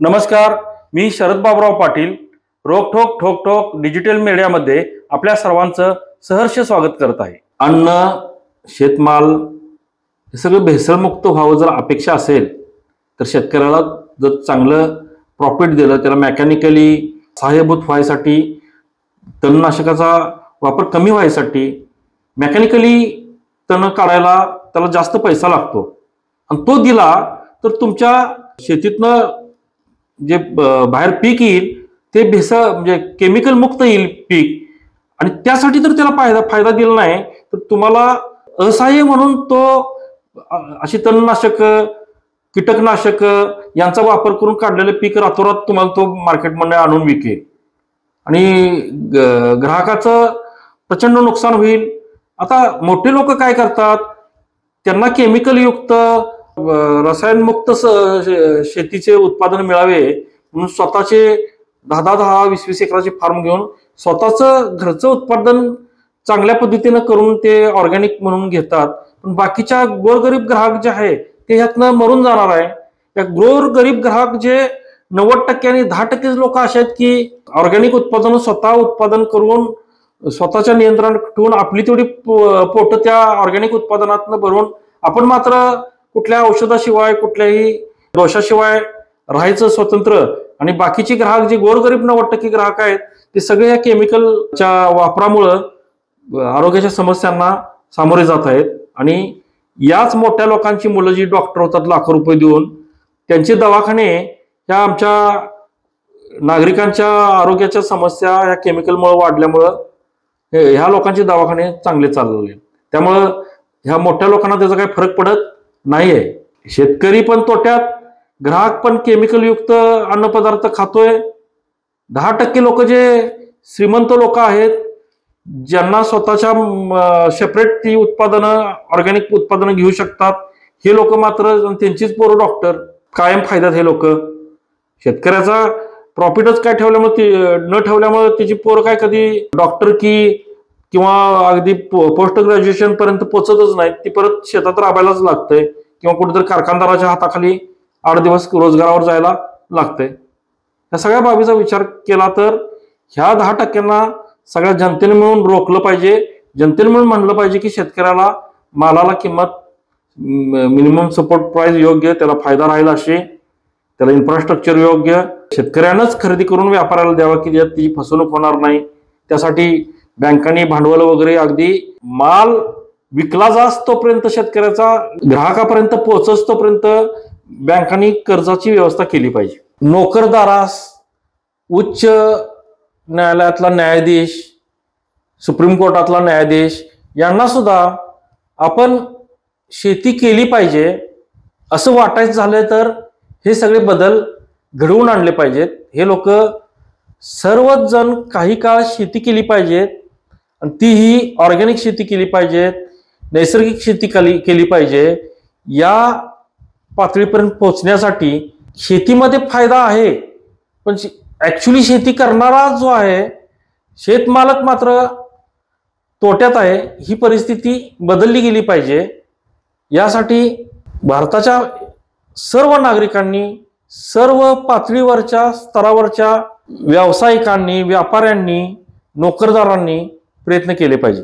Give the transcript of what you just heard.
नमस्कार, मी शरद बाबुराव पाटील. रोकठोक ठोकठोक डिजिटल मीडियामध्ये आपल्या सर्वांचं सहर्ष स्वागत करत आहे. अन्न, शेतमाल हे सगळं भेसळमुक्त व्हावं जर अपेक्षा असेल तर शेतकऱ्याला जर चांगलं प्रॉफिट दिलं, त्याला मेकॅनिकली सहाय्यभूत व्हायसाठी, तणनाशकाचा वापर कमी व्हायसाठी मेकॅनिकली तण काढायला त्याला जास्त पैसा लागतो आणि तो दिला तर तुमच्या शेतीतनं जे बाहेर पीक येईल ते भेसळ म्हणजे केमिकल मुक्त येईल पीक, आणि त्यासाठी तर त्याला फायदा दिला नाही तर तुम्हाला असहाय्य म्हणून तो अशी तणनाशक, कीटकनाशक यांचा वापर करून काढलेले पीक रातोरात तुम्हाला तो मार्केटमध्ये आणून विकेल आणि ग्राहकाचं प्रचंड नुकसान होईल. आता मोठे लोक काय करतात, त्यांना केमिकल युक्त रसायनमुक्त शेतीचे उत्पादन मिळावे म्हणून स्वतःचे 10-20 एकराचे फार्म घेऊन स्वतःचं घरचं उत्पादन चांगल्या पद्धतीनं करून ते ऑर्गॅनिक म्हणून घेतात. पण बाकीच्या गोरगरीब ग्राहक जे आहे ते ह्यातनं मरून जाणार आहे. या गोरगरीब ग्राहक जे 90% आणि 10% लोक असे आहेत की ऑर्गॅनिक उत्पादन स्वतः उत्पादन करून स्वतःच्या नियंत्रणात ठेवून आपली तेवढी पोट त्या ऑर्गॅनिक उत्पादनातनं भरून आपण मात्र कुठल्या औषधाशिवाय कुठल्याही दोषाशिवाय राहायचं स्वतंत्र, आणि बाकीचे ग्राहक जे गोरगरीब 90% ग्राहक आहेत ते सगळे या केमिकलच्या वापरामुळं आरोग्याच्या समस्यांना सामोरे जात आहेत. आणि याच मोठ्या लोकांची मुलं जी डॉक्टर होतात लाखो रुपये देऊन, त्यांचे दवाखाने ह्या आमच्या नागरिकांच्या आरोग्याच्या समस्या ह्या केमिकलमुळे वाढल्यामुळं ह्या लोकांचे दवाखाने चांगले चालले. त्यामुळं ह्या मोठ्या लोकांना त्याचा काही फरक पडत नाहीये. शेतकरी पण तोट्यात, ग्राहक पण केमिकल युक्त अन्नपदार्थ खातोय. 10% लोक जे श्रीमंत लोक आहेत, ज्यांना स्वतःच्या सेपरेट ती उत्पादनं, ऑर्गॅनिक उत्पादनं घेऊ शकतात, हे लोक मात्र त्यांचीच पोरं डॉक्टर, कायम फायद्यात. हे लोक शेतकऱ्याचा प्रॉफिटच काय न ठेवल्यामुळे त्याची पोरं काय कधी डॉक्टर किंवा अगदी पोस्ट ग्रॅज्युएशन पर्यंत पोहोचतच नाहीत. ती परत शेतात राबायलाच लागतंय किंवा कुठेतरी कारखानदाराच्या हाताखाली 8 दिवस रोजगारावर जायला लागतंय. या सगळ्या बाबीचा विचार केला तर ह्या 10%ना सगळ्या जनतेने मिळून रोखलं पाहिजे. जनतेने मिळून म्हणलं पाहिजे की शेतकऱ्याला मालाला किंमत, मिनिमम सपोर्ट प्राइस योग्य, त्याला फायदा राहील अशी, त्याला इन्फ्रास्ट्रक्चर योग्य शेतकऱ्यांनाच खरेदी करून व्यापाऱ्याला द्यावा की ज्यात तिची फसवणूक होणार नाही. त्यासाठी बँकांनी भांडवल वगैरे, अगदी माल विकला जास तोपर्यंत, शेतकऱ्याचा ग्राहकापर्यंत पोहोचस तोपर्यंत बँकांनी कर्जाची व्यवस्था केली पाहिजे. नोकरदारास उच्च न्यायालयातला न्यायाधीश, सुप्रीम कोर्टातला न्यायाधीश यांना सुद्धा आपण शेती केली पाहिजे असं वाटायचं झालं तर हे सगळे बदल घडवून आणले पाहिजेत. हे लोक सर्वच जण काही काळ शेती केली पाहिजेत आणि तीही ऑर्गॅनिक शेती केली पाहिजेत, नैसर्गिक शेती केली पाहिजे. या पातळीपर्यंत पोहोचण्यासाठी शेतीमध्ये फायदा आहे, पण ऍक्च्युली शेती करणारा जो आहे शेतमालक मात्र तोट्यात आहे. ही परिस्थिती बदलली गेली पाहिजे. यासाठी भारताच्या सर्व नागरिकांनी, सर्व पातळीवरच्या स्तरावरच्या व्यावसायिकांनी, व्यापाऱ्यांनी, नोकरदारांनी प्रयत्न केले पाहिजे.